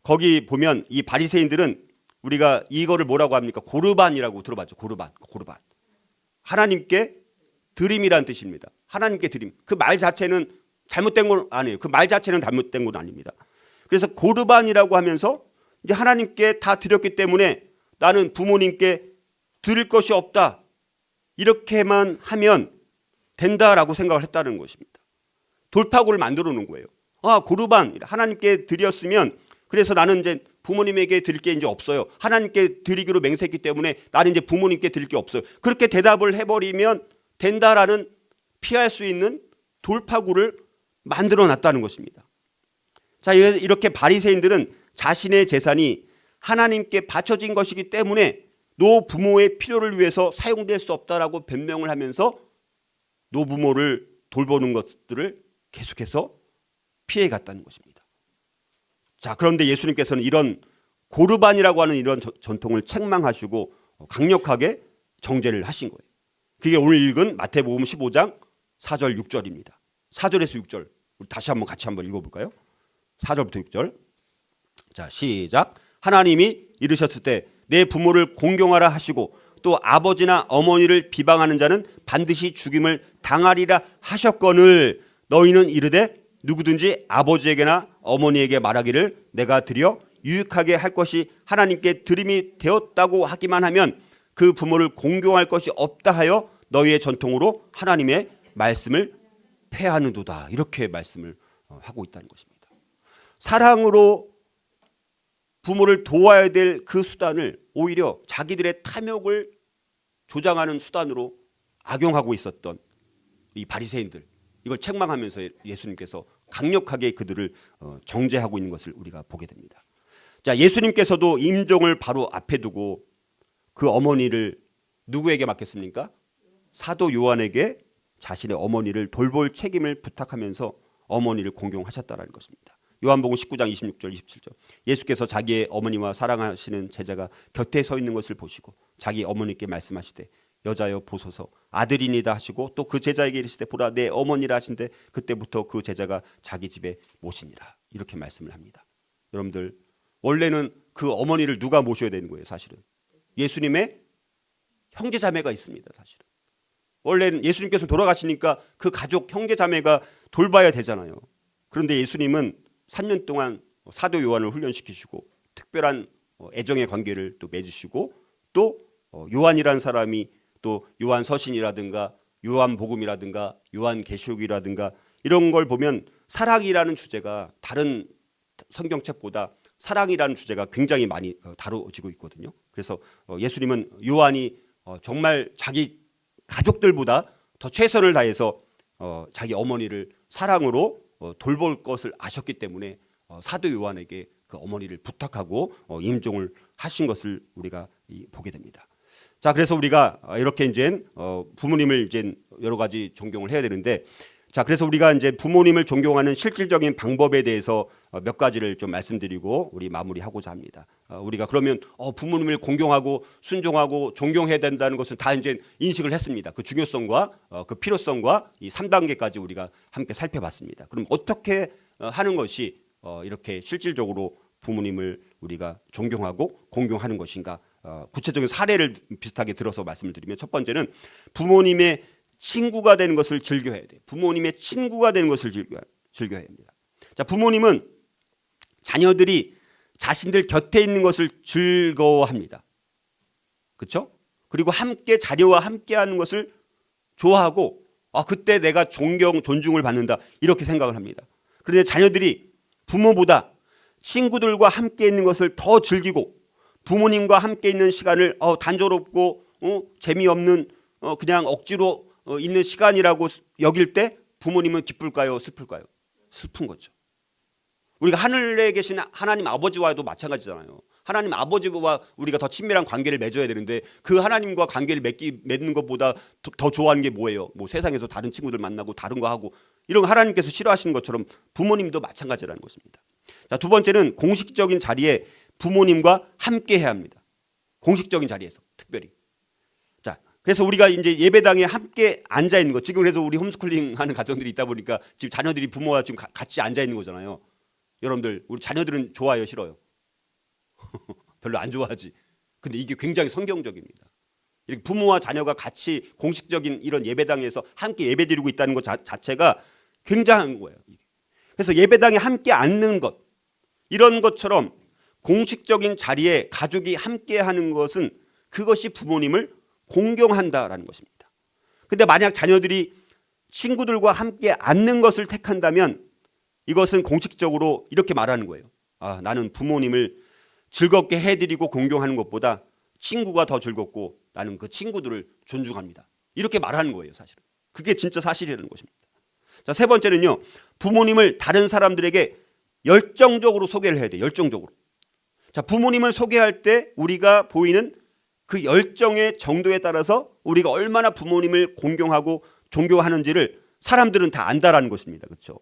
거기 보면 이 바리새인들은 우리가 이거를 뭐라고 합니까? 고르반이라고 들어봤죠. 고르반. 하나님께 드림이라는 뜻입니다. 하나님께 드림. 그 말 자체는 잘못된 건 아니에요. 그 말 자체는 잘못된 건 아닙니다. 그래서 고르반이라고 하면서 이제 하나님께 다 드렸기 때문에 나는 부모님께 드릴 것이 없다. 이렇게만 하면 된다라고 생각을 했다는 것입니다. 돌파구를 만들어 놓은 거예요. 아, 고르반 하나님께 드렸으면 그래서 나는 이제 부모님에게 드릴 게 이제 없어요. 하나님께 드리기로 맹세했기 때문에 나는 이제 부모님께 드릴 게 없어요. 그렇게 대답을 해버리면 된다라는 피할 수 있는 돌파구를 만들어 놨다는 것입니다. 자, 이렇게 바리새인들은 자신의 재산이 하나님께 바쳐진 것이기 때문에 노부모의 필요를 위해서 사용될 수 없다라고 변명을 하면서 노부모를 돌보는 것들을 계속해서 피해갔다는 것입니다. 자, 그런데 예수님께서는 이런 고르반이라고 하는 이런 전통을 책망하시고 강력하게 정죄를 하신 거예요. 그게 오늘 읽은 마태복음 15장 4절 6절입니다. 4절에서 6절 우리 다시 한번 같이 한번 읽어볼까요? 4절부터 6절 자, 시작. 하나님이 이르셨을 때 내 부모를 공경하라 하시고 또 아버지나 어머니를 비방하는 자는 반드시 죽임을 당하리라 하셨거늘 너희는 이르되 누구든지 아버지에게나 어머니에게 말하기를 내가 드려 유익하게 할 것이 하나님께 드림이 되었다고 하기만 하면 그 부모를 공경할 것이 없다 하여 너희의 전통으로 하나님의 말씀을 폐하는도다. 이렇게 말씀을 하고 있다는 것입니다. 사랑으로 부모를 도와야 될 그 수단을 오히려 자기들의 탐욕을 조장하는 수단으로 악용하고 있었던 이 바리새인들, 이걸 책망하면서 예수님께서 강력하게 그들을 정죄하고 있는 것을 우리가 보게 됩니다. 자, 예수님께서도 임종을 바로 앞에 두고 그 어머니를 누구에게 맡겼습니까? 사도 요한에게 자신의 어머니를 돌볼 책임을 부탁하면서 어머니를 공경하셨다라는 것입니다. 요한복음 19장 26절 27절. 예수께서 자기의 어머니와 사랑하시는 제자가 곁에 서 있는 것을 보시고 자기 어머니께 말씀하시되 여자여 보소서 아들이니다 하시고 또 그 제자에게 이르시되 보라 내 어머니라 하신데 그때부터 그 제자가 자기 집에 모시니라. 이렇게 말씀을 합니다. 여러분들, 원래는 그 어머니를 누가 모셔야 되는 거예요? 사실은 예수님의 형제자매가 있습니다. 사실은 원래는 예수님께서 돌아가시니까 그 가족 형제자매가 돌봐야 되잖아요. 그런데 예수님은 3년 동안 사도 요한을 훈련시키시고 특별한 애정의 관계를 또 맺으시고 또 요한이라는 사람이 또 요한 서신이라든가 요한 복음이라든가 요한 계시록이라든가 이런 걸 보면 사랑이라는 주제가 다른 성경책보다 사랑이라는 주제가 굉장히 많이 다뤄지고 있거든요. 그래서 예수님은 요한이 정말 자기 가족들보다 더 최선을 다해서 자기 어머니를 사랑으로 돌볼 것을 아셨기 때문에 사도 요한에게 그 어머니를 부탁하고 임종을 하신 것을 우리가 보게 됩니다. 자, 그래서 우리가 이렇게 이제 부모님을 이제 여러 가지 존경을 해야 되는데, 자, 그래서 우리가 이제 부모님을 존경하는 실질적인 방법에 대해서 몇 가지를 좀 말씀드리고 우리 마무리하고자 합니다. 우리가 그러면 부모님을 공경하고 순종하고 존경해야 된다는 것은 다 이제 인식을 했습니다. 그 중요성과 그 필요성과 이 3단계까지 우리가 함께 살펴봤습니다. 그럼 어떻게 하는 것이 이렇게 실질적으로 부모님을 우리가 존경하고 공경하는 것인가? 구체적인 사례를 비슷하게 들어서 말씀을 드리면, 첫 번째는 부모님의 친구가 되는 것을 즐겨해야 돼요. 부모님의 친구가 되는 것을 즐겨야 합니다. 자, 부모님은 자녀들이 자신들 곁에 있는 것을 즐거워합니다. 그렇죠? 그리고 함께 자녀와 함께하는 것을 좋아하고 그때 내가 존중을 받는다 이렇게 생각을 합니다. 그런데 자녀들이 부모보다 친구들과 함께 있는 것을 더 즐기고 부모님과 함께 있는 시간을 단조롭고 재미없는 그냥 억지로 있는 시간이라고 여길 때 부모님은 기쁠까요? 슬플까요? 슬픈 거죠. 우리가 하늘에 계신 하나님 아버지와도 마찬가지잖아요. 하나님 아버지와 우리가 더 친밀한 관계를 맺어야 되는데 그 하나님과 관계를 맺는 것보다 더 좋아하는 게 뭐예요? 뭐 세상에서 다른 친구들 만나고 다른 거 하고 이런 거 하나님께서 싫어하시는 것처럼 부모님도 마찬가지라는 것입니다. 자, 두 번째는 공식적인 자리에 부모님과 함께 해야 합니다. 공식적인 자리에서 특별히. 자, 그래서 우리가 이제 예배당에 함께 앉아 있는 거, 지금 그래도 우리 홈스쿨링 하는 가정들이 있다 보니까 지금 자녀들이 부모와 지금 같이 앉아 있는 거잖아요. 여러분들, 우리 자녀들은 좋아요, 싫어요? 별로 안 좋아하지. 근데 이게 굉장히 성경적입니다. 이렇게 부모와 자녀가 같이 공식적인 이런 예배당에서 함께 예배드리고 있다는 것 자체가 굉장한 거예요. 그래서 예배당에 함께 앉는 것, 이런 것처럼 공식적인 자리에 가족이 함께 하는 것은 그것이 부모님을 공경한다라는 것입니다. 근데 만약 자녀들이 친구들과 함께 앉는 것을 택한다면 이것은 공식적으로 이렇게 말하는 거예요. 나는 부모님을 즐겁게 해드리고 공경하는 것보다 친구가 더 즐겁고 나는 그 친구들을 존중합니다. 이렇게 말하는 거예요, 사실은. 그게 진짜 사실이라는 것입니다. 자, 세 번째는요, 부모님을 다른 사람들에게 열정적으로 소개를 해야 돼요. 열정적으로. 자, 부모님을 소개할 때 우리가 보이는 그 열정의 정도에 따라서 우리가 얼마나 부모님을 공경하고 존경하는지를 사람들은 다 안다라는 것입니다. 그렇죠?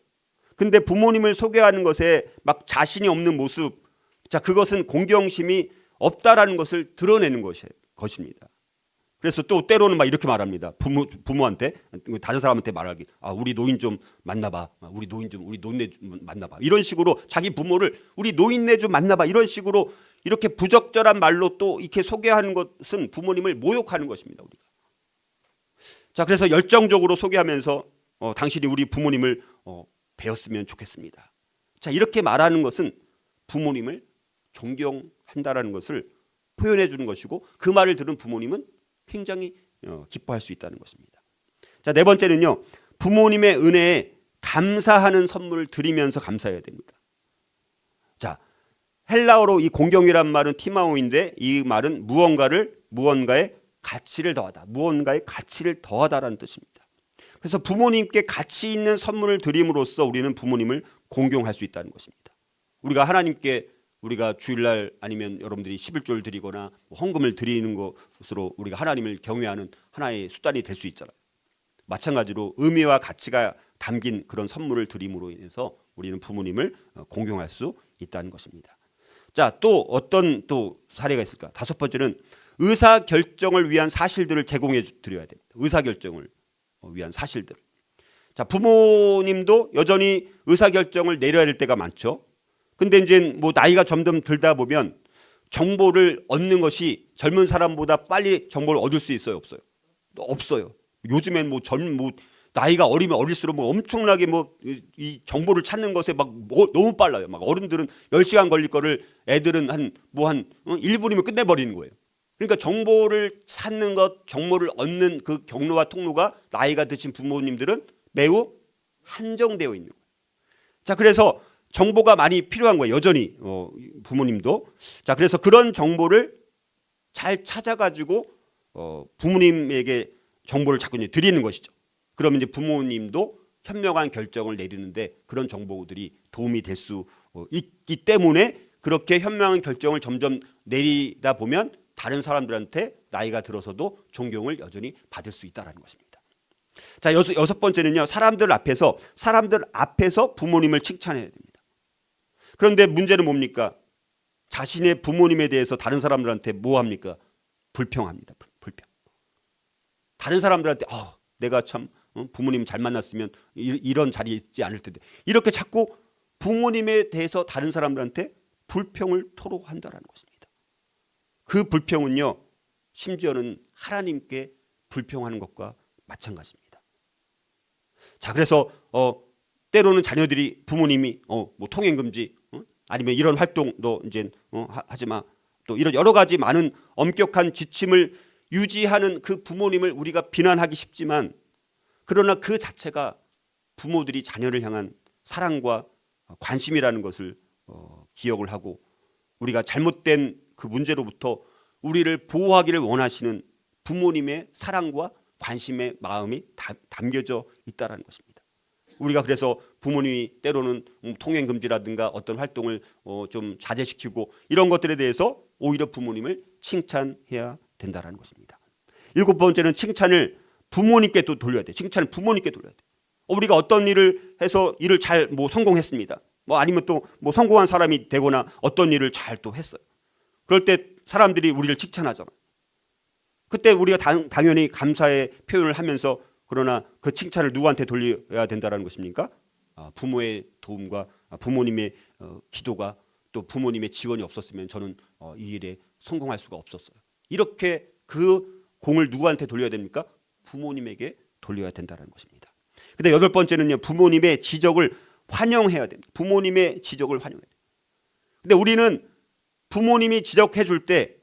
근데 부모님을 소개하는 것에 막 자신이 없는 모습, 자, 그것은 공경심이 없다라는 것을 드러내는 것입니다. 그래서 또 때로는 막 이렇게 말합니다. 부모한테 다른 사람한테 말하기, 우리 노인 좀 만나봐, 우리 노인네 좀 만나봐, 이런 식으로 자기 부모를 우리 노인네 좀 만나봐, 이런 식으로 이렇게 부적절한 말로 또 이렇게 소개하는 것은 부모님을 모욕하는 것입니다. 우리가. 자, 그래서 열정적으로 소개하면서 당신이 우리 부모님을 배웠으면 좋겠습니다. 자, 이렇게 말하는 것은 부모님을 존경한다라는 것을 표현해 주는 것이고, 그 말을 들은 부모님은 굉장히 기뻐할 수 있다는 것입니다. 자, 네 번째는요, 부모님의 은혜에 감사하는 선물을 드리면서 감사해야 됩니다. 자, 헬라어로 이 공경이란 말은 티마오인데, 이 말은 무언가의 가치를 더하다라는 뜻입니다. 그래서 부모님께 가치 있는 선물을 드림으로써 우리는 부모님을 공경할 수 있다는 것입니다. 우리가 하나님께 우리가 주일날 아니면 여러분들이 11조를 드리거나 헌금을 드리는 것으로 우리가 하나님을 경외하는 하나의 수단이 될 수 있잖아요. 마찬가지로 의미와 가치가 담긴 그런 선물을 드림으로 인해서 우리는 부모님을 공경할 수 있다는 것입니다. 자, 또 어떤 또 사례가 있을까? 다섯 번째는 의사결정을 위한 사실들을 제공해 드려야 됩니다. 의사결정을 위한 사실들. 자, 부모님도 여전히 의사결정을 내려야 될 때가 많죠. 근데 이제 뭐 나이가 점점 들다 보면 정보를 얻는 것이 젊은 사람보다 빨리 정보를 얻을 수 있어요, 없어요? 없어요. 요즘엔 나이가 어리면 어릴수록 엄청나게 이 정보를 찾는 것에 너무 빨라요. 막 어른들은 10시간 걸릴 거를 애들은 한 1분이면 끝내버리는 거예요. 그러니까 정보를 찾는 것, 정보를 얻는 그 경로와 통로가 나이가 드신 부모님들은 매우 한정되어 있는 거예요. 자, 그래서 정보가 많이 필요한 거예요. 여전히 부모님도. 자, 그래서 그런 정보를 잘 찾아가지고 부모님에게 정보를 자꾸 드리는 것이죠. 그러면 이제 부모님도 현명한 결정을 내리는데 그런 정보들이 도움이 될 수 있기 때문에 그렇게 현명한 결정을 점점 내리다 보면 다른 사람들한테 나이가 들어서도 존경을 여전히 받을 수 있다는 것입니다. 자, 여섯 번째는요, 사람들 앞에서 부모님을 칭찬해야 됩니다. 그런데 문제는 뭡니까? 자신의 부모님에 대해서 다른 사람들한테 뭐 합니까? 불평합니다. 불평. 다른 사람들한테 내가 참 부모님 잘 만났으면 이런 자리에 있지 않을 텐데, 이렇게 자꾸 부모님에 대해서 다른 사람들한테 불평을 토로한다는 것입니다. 그 불평은요, 심지어는 하나님께 불평하는 것과 마찬가지입니다. 자, 그래서 때로는 자녀들이 부모님이 통행 금지, 아니면 이런 활동 너 이제 하지 마, 또 이런 여러 가지 많은 엄격한 지침을 유지하는 그 부모님을 우리가 비난하기 쉽지만, 그러나 그 자체가 부모들이 자녀를 향한 사랑과 관심이라는 것을 기억을 하고, 우리가 잘못된 그 문제로부터 우리를 보호하기를 원하시는 부모님의 사랑과 관심의 마음이 담겨져 있다는 것입니다. 우리가 그래서 부모님이 때로는 통행금지라든가 어떤 활동을 좀 자제시키고 이런 것들에 대해서 오히려 부모님을 칭찬해야 된다는 것입니다. 일곱 번째는 칭찬을 부모님께 또 돌려야 돼. 칭찬을 부모님께 돌려야 돼. 우리가 어떤 일을 해서 일을 잘 성공했습니다. 아니면 또 성공한 사람이 되거나 어떤 일을 잘 또 했어요. 그럴 때 사람들이 우리를 칭찬하잖아요. 그때 우리가 당연히 감사의 표현을 하면서, 그러나 그 칭찬을 누구한테 돌려야 된다는 것입니까? 부모의 도움과 부모님의 기도가, 또 부모님의 지원이 없었으면 저는 이 일에 성공할 수가 없었어요. 이렇게 그 공을 누구한테 돌려야 됩니까? 부모님에게 돌려야 된다는 것입니다. 근데 여덟 번째는요, 부모님의 지적을 환영해야 됩니다. 부모님의 지적을 환영해야 돼요. 근데 우리는 부모님이 지적해 줄 때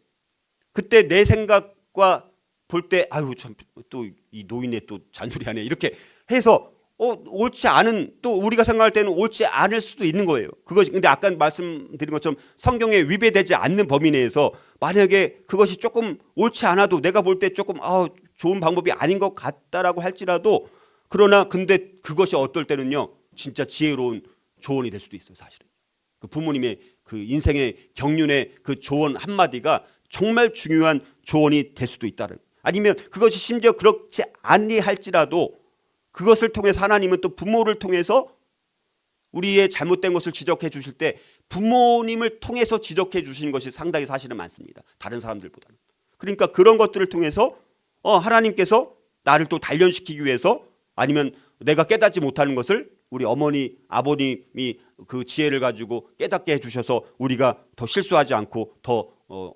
그때 내 생각과 볼 때 참 또 이 노인네 또 잔소리하네 이렇게 해서 옳지 않은, 또 우리가 생각할 때는 옳지 않을 수도 있는 거예요. 그것이 근데 아까 말씀드린 것처럼 성경에 위배되지 않는 범위 내에서 만약에 그것이 조금 옳지 않아도 내가 볼 때 조금 좋은 방법이 아닌 것 같다라고 할지라도, 그러나 근데 그것이 어떨 때는요 진짜 지혜로운 조언이 될 수도 있어요. 사실은 그 부모님의 그 인생의 경륜의 그 조언 한마디가 정말 중요한 조언이 될 수도 있다는, 아니면 그것이 심지어 그렇지 아니할지라도 그것을 통해서 하나님은 또 부모를 통해서 우리의 잘못된 것을 지적해 주실 때 부모님을 통해서 지적해 주신 것이 상당히 사실은 많습니다. 다른 사람들보다는. 그러니까 그런 것들을 통해서 하나님께서 나를 또 단련시키기 위해서 아니면 내가 깨닫지 못하는 것을 우리 어머니, 아버님이 그 지혜를 가지고 깨닫게 해주셔서 우리가 더 실수하지 않고 더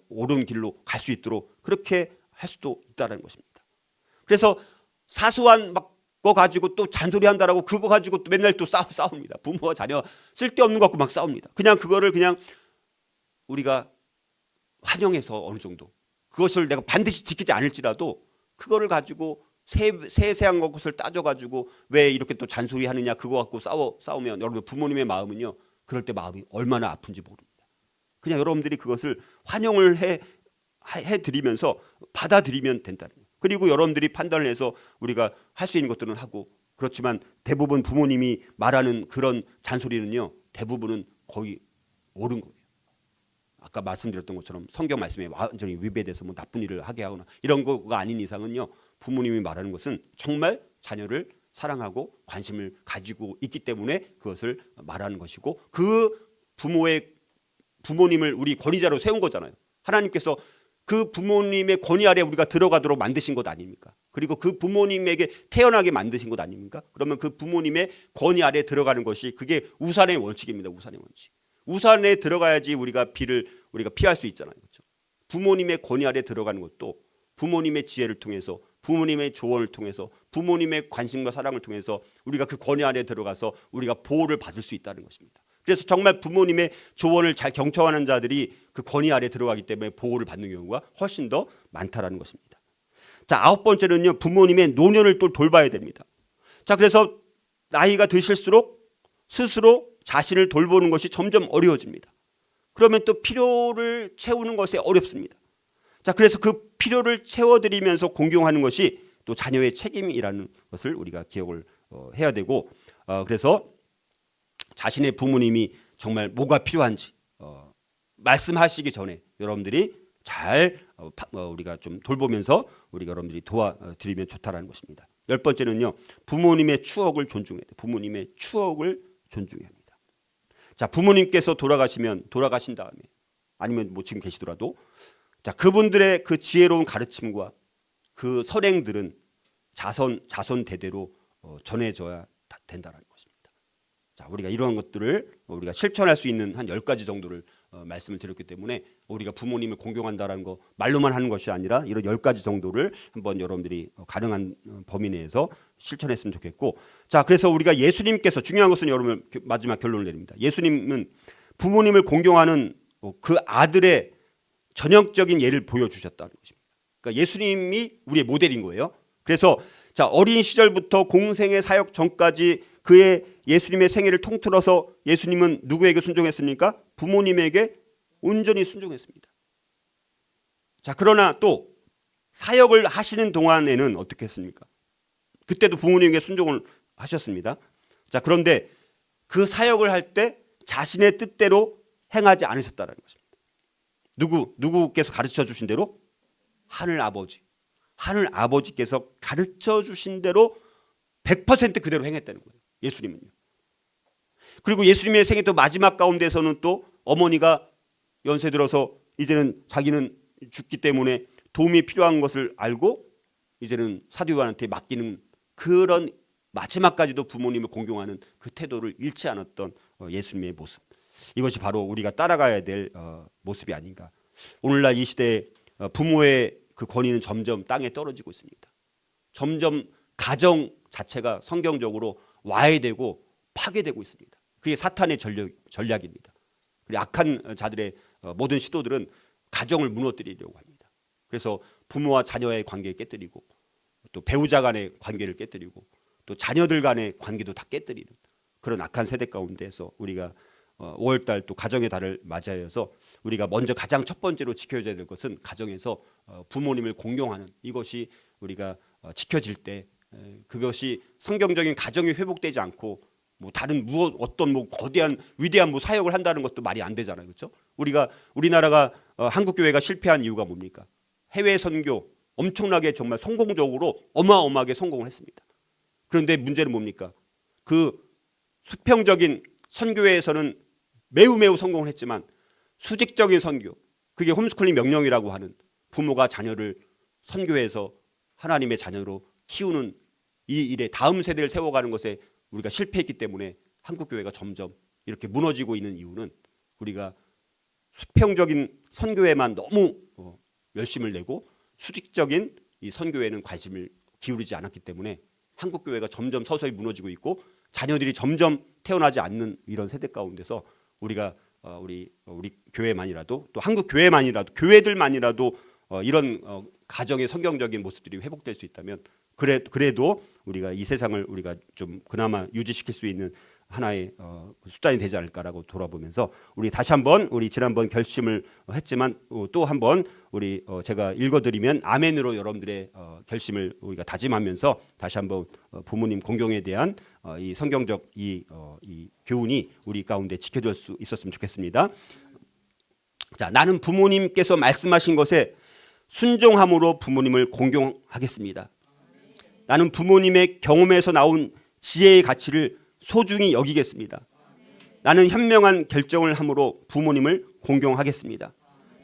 옳은 길로 갈 수 있도록 그렇게 할 수도 있다는 것입니다. 그래서 사소한 막 거 가지고 또 잔소리한다라고 그거 가지고 또 맨날 또 싸웁니다. 부모와 자녀 쓸데없는 거 갖고 막 싸웁니다. 그냥 그거를 그냥 우리가 환영해서 어느 정도 그것을 내가 반드시 지키지 않을지라도 그거를 가지고 세세한 것을 따져가지고 왜 이렇게 또 잔소리하느냐 그거 갖고 싸우면 여러분 부모님의 마음은요 그럴 때 마음이 얼마나 아픈지 모릅니다. 그냥 여러분들이 그것을 환영을 해드리면서 받아들이면 된다는 거예요. 그리고 여러분들이 판단을 해서 우리가 할 수 있는 것들은 하고 그렇지만 대부분 부모님이 말하는 그런 잔소리는요 대부분은 거의 옳은 거예요. 아까 말씀드렸던 것처럼 성경 말씀에 완전히 위배돼서 뭐 나쁜 일을 하게 하거나 이런 거가 아닌 이상은요 부모님이 말하는 것은 정말 자녀를 사랑하고 관심을 가지고 있기 때문에 그것을 말하는 것이고 그 부모님을 우리 권위자로 세운 거잖아요. 하나님께서 그 부모님의 권위 아래 우리가 들어가도록 만드신 것 아닙니까? 그리고 그 부모님에게 태어나게 만드신 것 아닙니까? 그러면 그 부모님의 권위 아래 들어가는 것이 그게 우산의 원칙입니다. 우산의 원칙. 우산에 들어가야지 우리가 비를 우리가 피할 수 있잖아요. 그렇죠? 부모님의 권위 아래 들어가는 것도 부모님의 지혜를 통해서 부모님의 조언을 통해서 부모님의 관심과 사랑을 통해서 우리가 그 권위 아래 들어가서 우리가 보호를 받을 수 있다는 것입니다. 그래서 정말 부모님의 조언을 잘 경청하는 자들이 그 권위 아래 들어가기 때문에 보호를 받는 경우가 훨씬 더 많다라는 것입니다. 자, 9번째는요. 부모님의 노년을 또 돌봐야 됩니다. 자, 그래서 나이가 드실수록 스스로 자신을 돌보는 것이 점점 어려워집니다. 그러면 또 필요를 채우는 것에 어렵습니다. 자, 그래서 그 필요를 채워드리면서 공경하는 것이 또 자녀의 책임이라는 것을 우리가 기억을 해야 되고 그래서 자신의 부모님이 정말 뭐가 필요한지 말씀하시기 전에 여러분들이 잘 우리가 좀 돌보면서 우리가 여러분들이 도와드리면 좋다라는 것입니다. 10번째는요. 부모님의 추억을 존중해야 돼요. 부모님의 추억을 존중해야 합니다. 자, 부모님께서 돌아가신 다음에 아니면 뭐 지금 계시더라도 자, 그분들의 그 지혜로운 가르침과 그 선행들은 자손 대대로 전해져야 된다라는 것입니다. 자, 우리가 이러한 것들을 우리가 실천할 수 있는 한 10가지 정도를 말씀을 드렸기 때문에 우리가 부모님을 공경한다라는 거 말로만 하는 것이 아니라 이런 10가지 정도를 한번 여러분들이 가능한 범위 내에서 실천했으면 좋겠고 자, 그래서 우리가 예수님께서 중요한 것은 여러분 마지막 결론을 내립니다. 예수님은 부모님을 공경하는 그 아들의 전형적인 예를 보여주셨다는 것입니다. 그러니까 예수님이 우리의 모델인 거예요. 그래서 자, 어린 시절부터 공생의 사역 전까지 그의 예수님의 생애를 통틀어서 예수님은 누구에게 순종했습니까? 부모님에게 온전히 순종했습니다. 자, 그러나 또 사역을 하시는 동안에는 어떻게 했습니까? 그때도 부모님에게 순종을 하셨습니다. 자, 그런데 그 사역을 할 때 자신의 뜻대로 행하지 않으셨다는 것입니다. 누구께서 가르쳐 주신 대로? 하늘 아버지께서 가르쳐 주신 대로 100% 그대로 행했다는 거예요. 예수님은요. 그리고 예수님의 생애 또 마지막 가운데서는 또 어머니가 연세 들어서 이제는 자기는 죽기 때문에 도움이 필요한 것을 알고 이제는 사도 요한한테 맡기는 그런 마지막까지도 부모님을 공경하는 그 태도를 잃지 않았던 예수님의 모습. 이것이 바로 우리가 따라가야 될 모습이 아닌가. 오늘날 이 시대에 부모의 그 권위는 점점 땅에 떨어지고 있습니다. 점점 가정 자체가 성경적으로 와해되고 파괴되고 있습니다. 그게 사탄의 전략입니다. 그리고 악한 자들의 모든 시도들은 가정을 무너뜨리려고 합니다. 그래서 부모와 자녀의 관계를 깨뜨리고 또 배우자 간의 관계를 깨뜨리고 또 자녀들 간의 관계도 다 깨뜨리는 그런 악한 세대 가운데서 우리가 5월달 또 가정의 달을 맞이하여서 우리가 먼저 가장 첫 번째로 지켜줘야 될 것은 가정에서 부모님을 공경하는 이것이 우리가 지켜질 때 그것이 성경적인 가정이 회복되지 않고 뭐 다른 어떤 뭐 거대한 위대한 뭐 사역을 한다는 것도 말이 안 되잖아요, 그렇죠? 우리나라가 한국 교회가 실패한 이유가 뭡니까? 해외 선교 엄청나게 정말 성공적으로 어마어마하게 성공을 했습니다. 그런데 문제는 뭡니까? 그 수평적인 선교회에서는 매우 성공을 했지만 수직적인 선교, 그게 홈스쿨링 명령이라고 하는 부모가 자녀를 선교회에서 하나님의 자녀로 키우는 이 일에 다음 세대를 세워가는 것에 우리가 실패했기 때문에 한국교회가 점점 이렇게 무너지고 있는 이유는 우리가 수평적인 선교에만 너무 열심을 내고 수직적인 이 선교에는 관심을 기울이지 않았기 때문에 한국교회가 점점 서서히 무너지고 있고 자녀들이 점점 태어나지 않는 이런 세대 가운데서 우리가 우리 교회만이라도 또 한국 교회만이라도 교회들만이라도 이런 가정의 성경적인 모습들이 회복될 수 있다면 그래도 우리가 이 세상을 우리가 좀 그나마 유지시킬 수 있는 하나의 수단이 되지 않을까라고 돌아보면서 우리 다시 한번 우리 지난번 결심을 했지만 또 한번 우리 제가 읽어드리면 아멘으로 여러분들의 결심을 우리가 다짐하면서 다시 한번 부모님 공경에 대한 이 성경적 이 교훈이 우리 가운데 지켜질 수 있었으면 좋겠습니다. 자, 나는 부모님께서 말씀하신 것에 순종함으로 부모님을 공경하겠습니다. 나는 부모님의 경험에서 나온 지혜의 가치를 소중히 여기겠습니다. 나는 현명한 결정을 함으로 부모님을 공경하겠습니다.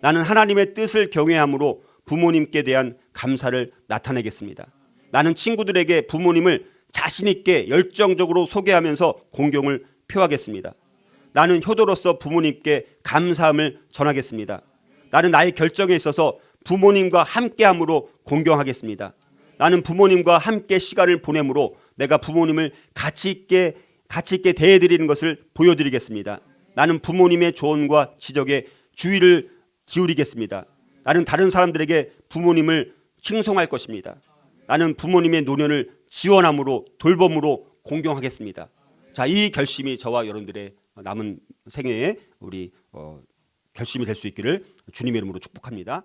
나는 하나님의 뜻을 경외함으로 부모님께 대한 감사를 나타내겠습니다. 나는 친구들에게 부모님을 자신 있게 열정적으로 소개하면서 공경을 표하겠습니다. 나는 효도로서 부모님께 감사함을 전하겠습니다. 나는 나의 결정에 있어서 부모님과 함께함으로 공경하겠습니다. 나는 부모님과 함께 시간을 보내므로 내가 부모님을 가치 있게 대해드리는 것을 보여드리겠습니다. 나는 부모님의 조언과 지적에 주의를 기울이겠습니다. 나는 다른 사람들에게 부모님을 칭송할 것입니다. 나는 부모님의 노년을 지원함으로 돌봄으로 공경하겠습니다. 자, 이 결심이 저와 여러분들의 남은 생애에 우리 결심이 될 수 있기를 주님의 이름으로 축복합니다.